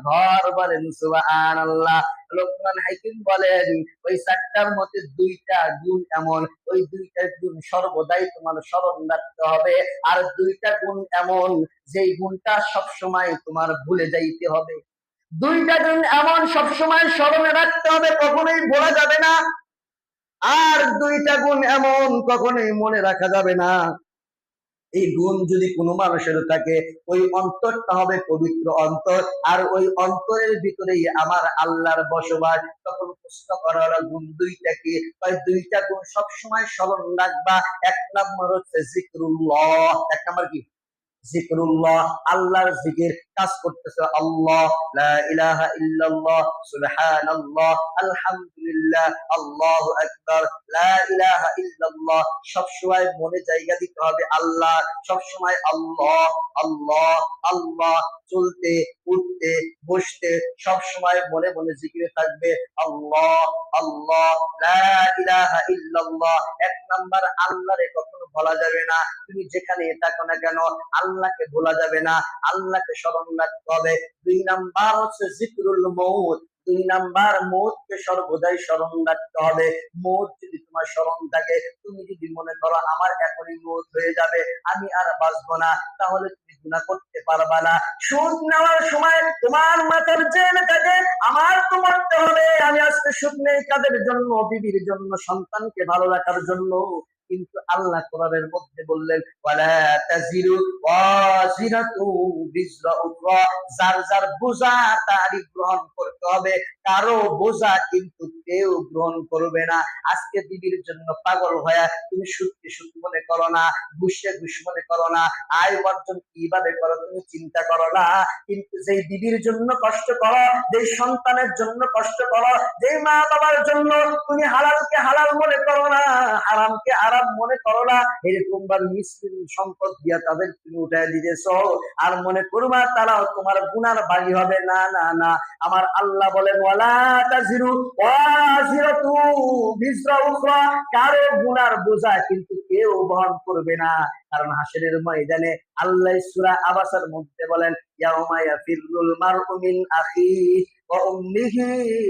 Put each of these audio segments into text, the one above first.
ঘর। বলেন সুবহানাল্লাহ। লোকমান হাকিম বলেন ওই চারটার মধ্যে দুইটা গুণ এমন, ওই দুইটা গুণ সর্বদাই তোমার স্মরণ রাখতে হবে। আর দুইটা গুণ এমন, যেই গুণটা সবসময় তোমার ভুলে যাইতে হবে। দুইটা গুণ এমন সবসময় স্মরণে রাখতে হবে, কখনোই ভোলা যাবে না। আর দুইটা গুণ এমন কখনোই মনে রাখা যাবে না। এই গুণ যদি কোনো মানুষের থাকে, ওই অন্তরটা হবে পবিত্র অন্তর, আর ওই অন্তরের ভিতরেই আমার আল্লাহর বসবাস। তখন প্রশ্ন করা হলো গুণ দুইটা কি? দুইটা গুণ সবসময় স্মরণ রাখবা। এক নম্বর হচ্ছে জিকরুল্লাহ। এক নম্বর কি? জিকরুল্লাহ, আল্লাহর জিকির। কাজ করতেছে আল্লাহ, লা ইলাহা ইল্লাল্লাহ, সুবহানাল্লাহ, আলহামদুলিল্লাহ, আল্লাহু আকবার, লা ইলাহা ইল্লাল্লাহ। সব সময় মনে জায়গা দিতে হবে আল্লাহ, সব সময় আল্লাহ আল্লাহ আল্লাহ। চলতে উঠতে বসতে সব সময় মনে মনে জিকিরে থাকবে আল্লাহ আল্লাহ, লা ইলাহা ইল্লাল্লাহ। এক নাম্বার, আল্লাহরে কখনো ভোলা যাবে না। তুমি যেখানে থাকো না কেন আল্লাহকে ভোলা যাবে না, আল্লাহকে স্মরণ রাখতে হবে। দুই নাম্বার হচ্ছে জিকরুল মউত। দুই নাম্বার, মৌতকে সর্বদাই স্মরণ রাখতে হবে। মৌত যদি তোমার স্মরণ থাকে, তুমি যদি মনে করো আমার এখনই মৌত হয়ে যাবে, আমি আর বাঁচবো না, তাহলে তুমি গুনাহ করতে পারবা না। সুদ নেওয়ার সময় তোমার মাথার জেনে থাকে আমার তো মরতে হবে, আমি আজকে সুদ নেই কাদের জন্য? বিবির জন্য, সন্তানকে ভালো রাখার জন্য। কিন্তু আল্লাহ কোরআনের মধ্যে বললেন ওয়ালা তাজিরু ওয়াজিরাতু বিজরা উখরা, যার যার বোঝা তারই গ্রহণ করতে হবে, কারো বোঝা কিন্তু কেউ গ্রহণ করবে না। আজকে বিবির জন্য পাগল হয়ে তুমি সুদকে সুদ মনে করো না, ঘুষকে ঘুষ মনে করো না, আয় উপার্জন কিভাবে করো তুমি চিন্তা করো না। কিন্তু যেই বিবির জন্য কষ্ট করো, যেই সন্তানের জন্য কষ্ট করো, যেই মা বাবার জন্য তুমি হালালকে হালাল মনে করো না, আরামকে আরাম মনে করো না, এরকম ভাবে মিসকিন সম্পদ দিয়া তাদের তুমি উঠাই দিতেছ, আর মনে করবা তারাও তোমার গুনার বাগী হবে। না না না, আমার আল্লাহ বলেন ওয়ালা তাজিরু ওয়াজিরাতু বিজরা উখরা, কারো গুনার বোঝা কিন্তু কেউ বহন করবে না। কারণ হাসরের ময়দানে আল্লাহ সূরা আবাসার মধ্যে বলেন ইয়াউমা ইয়াফিরুল মারউ মিন আখিহি ওয়া উম্মিহি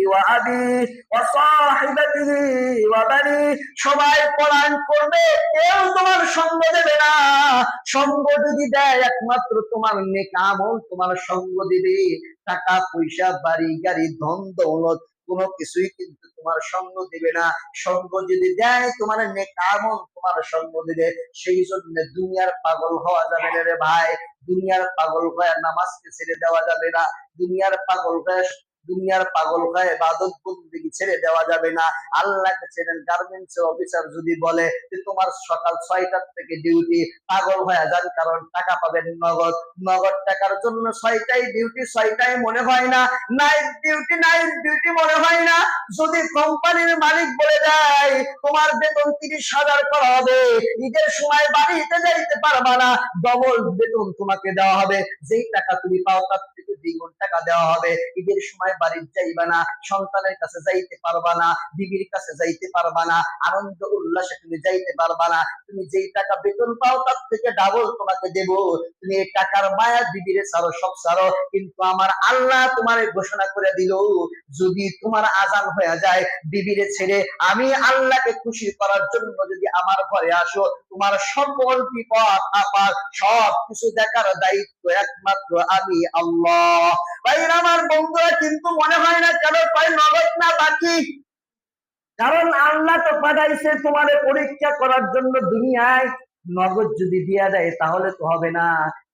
ওয়া আবিহি ওয়া সাহিবাতিহি ওয়া বানি, সবাই পলায়ন করবে, কেউ তোমার সঙ্গ দেবে না। সঙ্গ যদি দেয় একমাত্র তোমার নেক আমল তোমার সঙ্গ দিবে। টাকা পয়সা বাড়ি গাড়ি ধন দৌলত কোনো কিছুই কিন্তু তোমার সঙ্গ দিবে না। সঙ্গ যদি দেয় তোমার নেক আমল তোমার সঙ্গ দিবে। সেই জন্য দুনিয়ার পাগল হওয়া যাবে না রে ভাই। দুনিয়ার পাগল হয়ে নামাজকে ছেড়ে দেওয়া যাবে না। দুনিয়ার পাগল হয়ে ইবাদত বন্দেগী ছেড়ে দেওয়া যাবে না। আল্লাহকে ছেড়ে গার্মেন্টস অফিসার যদি বলে যে তোমার সকাল 6টার থেকে ডিউটি, পাগল হয়ে যান, কারণ টাকা পাবেন নগদ। নগদ টাকার জন্য 6টায় ডিউটি, 6টায় মনে হয় না। নাইট ডিউটি, নাইট ডিউটি মনে হয় না। যদি কোম্পানির মালিক বলে দেয় তোমার বেতন 30,000 করা হবে, ঈদের সময় বাড়িতে যাইতে পারবা না, ডবল বেতন তোমাকে দেওয়া হবে। যেই টাকা তুমি পাও তার থেকে দ্বিগুণ টাকা দেওয়া হবে। ঈদের সময় বাড়ি যাইবা না, সন্তানের কাছে যাইতে পারবা না, বিবির কাছে যাইতে পারবা না, আনন্দ উল্লাসে তুমি যাইতে পারবা না। তুমি যেই টাকা বেতন পাও তার থেকে ডাবল তোমাকে দেব। তুমি এই টাকার মায়া বিবিরে ছাড়ো, সব ছাড়ো, কিন্তু আমার আল্লাহ তোমার ঘোষণা করে দিল যদি তোমার আজান হয়ে যায় বিবিরে ছেড়ে আমি আল্লাহকে খুশি করার জন্য যদি আমার ঘরে আসো, তোমার সকল বিপদ আপদ সব কিছু দেখার দায়িত্ব একমাত্র আমি আল্লাহ। ভাইরা আমার বন্ধুরা, কিন্তু মনে হয় না কেন পাই নগদ না বাকি? কারণ আল্লাহ তো পাঠাইছে তোমাদের পরীক্ষা করার জন্য দুনিয়ায়। নগদ যদি দিয়া দেয় তাহলে তো হবে না।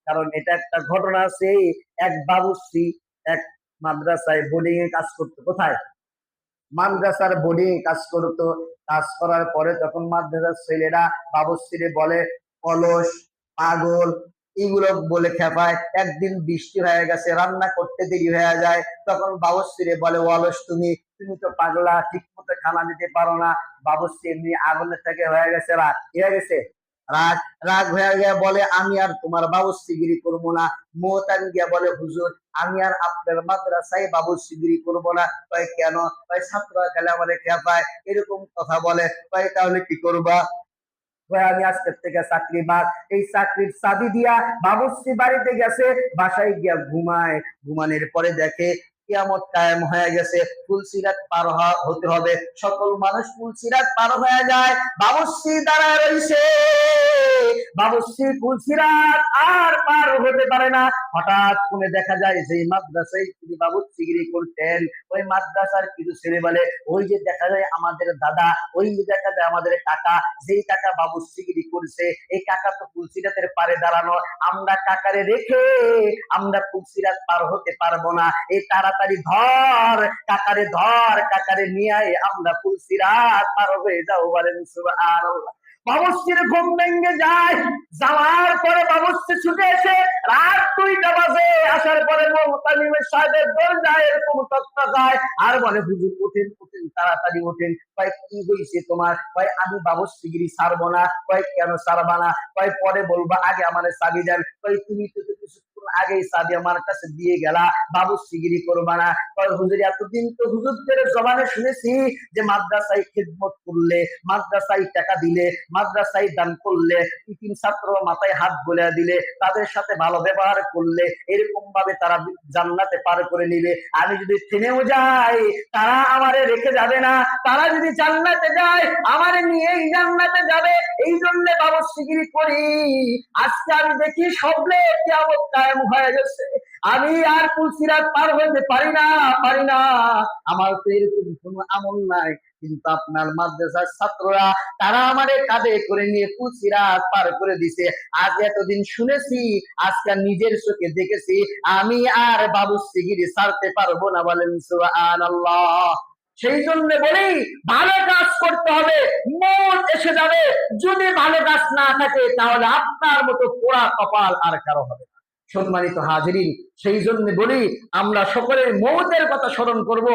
কারণ এটা একটা ঘটনা আছে, এক বাবুর্চি এক মাদ্রাসায় বোর্ডিং এ কাজ করতো। কোথায়? মাদ্রাসার বোর্ডিং এ কাজ করতো। কাজ করার পরে তখন মাদ্রাসার ছেলেরা বাবুর্চিরে বলে অলস, পাগল, এগুলো বলে খেপায়। একদিন বৃষ্টি হয়ে গেছে, রান্না করতে দেরি হয়ে যায়, তখন বাবুর্চিরে বলে অলস তুমি, তুমি তো পাগলা, ঠিক মতো খানা দিতে পারো না। বাবুর্চি এমনি আগুনের থেকে হয়ে গেছে রাগ, কি হয়ে গেছে? রাগ। রাগ হয়ে গিয়ে বলে আমি আর তোমার বাবুর্চিগিরি করবো না। মোহতান গিয়া বলে হুজুর আমি আর আপনার মাদ্রাসায় বাবুর্চিগিরি করবো না। কয় কেন? কয় ছাত্ররা খেলে আমাদের খেপায়, এরকম কথা বলে। কয় তাহলে কি করবা? আমি আজকের থেকে চাকরি বাদ। এই চাকরির চাবি দিয়া বাবুর্চি বাড়িতে গেছে, বাসায় গিয়া ঘুমায়। ঘুমানোর পরে দেখে কিয়ামত কায়েম হয়ে গেছে, ফুলসিরাত পার হতে হবে। সকল মানুষ ফুলসিরাত পার হয়ে যায়, বাবুর্চি দাঁড়ায় রইছে। বাবুর্চি ফুলসিরাত আর পার হতে পারে না। হঠাৎ করে দেখা যায় যে মাদ্রাসায় তিনি বাবুর্চিগিরি করতেন, ওই মাদ্রাসার কিছু ছেলে বলে, ওই যে দেখা যায় আমাদের দাদা, ওই যে দেখা যায় আমাদের কাকা, যেই কাকা বাবুর্চিগিরি করছে, এই কাকা তো ফুলসিরাতের পারে দাঁড়ানো, আমরা কাকারে রেখে আমরা ফুলসিরাত পার হতে পারবো না। এই তাড়াতাড়ি ধর কাকারে, ধর কাকারে নিয়ে আমরা ফুলসিরাত পার হয়ে যাও। বলেন সুবহানাল্লাহ। বাবুর্চির ঘুম ভেঙে যায়, যাওয়ার পরে বাবুর্চি ছুটে এসে রাত 2টা বাজে, আসার পরে মুতালিমের সাহেবের দরজায় এরকম তত্ত্ব যায় আর বলে, হুজুর ওঠেন ওঠেন, তাড়াতাড়ি ওঠেন। কয় কি হয়েছে তোমার? কয় আমি বাবুর্চিগিরি ছাড়বো না। কয় কেন ছাড়বা না? কয় পরে বলবা, আগে আমার চাবি দেন। কয় তুমি তো কিছুক্ষণ আগেই চাবি আমার কাছে দিয়ে গেলা, বাবুর্চিগিরি করবা না। কয় হুজুর এতদিন তো হুজুরদের জবানে শুনেছি যে মাদ্রাসায় খিদমত করলে, মাদ্রাসায় টাকা দিলে, মাদ্রাসায় দান করলে, তিন ছাত্র মাথায় হাত বুলিয়ে দিলে, তাদের সাথে ভালো ব্যবহার করলে এরকম ভাবে তারা জান্নাতে পার করে নিবে। আমি যদি থেমেও যাই তারা আমারে রেখে যাবে না, তারা যদি জান্নাতে যায় আমারে নিয়েই জান্নাতে যাবে। এই জন্য বাবুর্চিগিরি করি। আজকে আমি দেখি সবলে কিয়ামত কায়েম হয়ে গেছে, আমি আর ফুলসিরাত পার হতে পারি না, পারি না। আমার তো এরকম কোনো আমল নাই, কিন্তু আপনার মাদ্রাসার ছাত্ররা তারা আমাদের কাঁধে করে নিয়ে ফুলসিরাত পার করে দিছে। আজ এতদিন শুনেছি, আজকে নিজের চোখে দেখেছি, আমি আর বাবুর্চিগিরি ছাড়তে পারবো না। বলেন সুবহানাল্লাহ। সেই জন্য বলি ভালো কাজ করতে হবে, মন এসে যাবে। যদি ভালো কাজ না থাকে তাহলে আপনার মতো পোড়া কপাল আর কারো হবে না। সম্মানিত হাজিরিন, সেই জন্য বলি আমরা সকলের মৌতের কথা স্মরণ করব।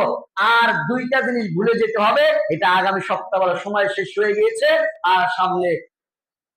আর 2টা জিনিস ভুলে যেতে হবে, এটা আগামী সপ্তাহ সময় শেষ হয়ে গিয়েছে, আর সামনে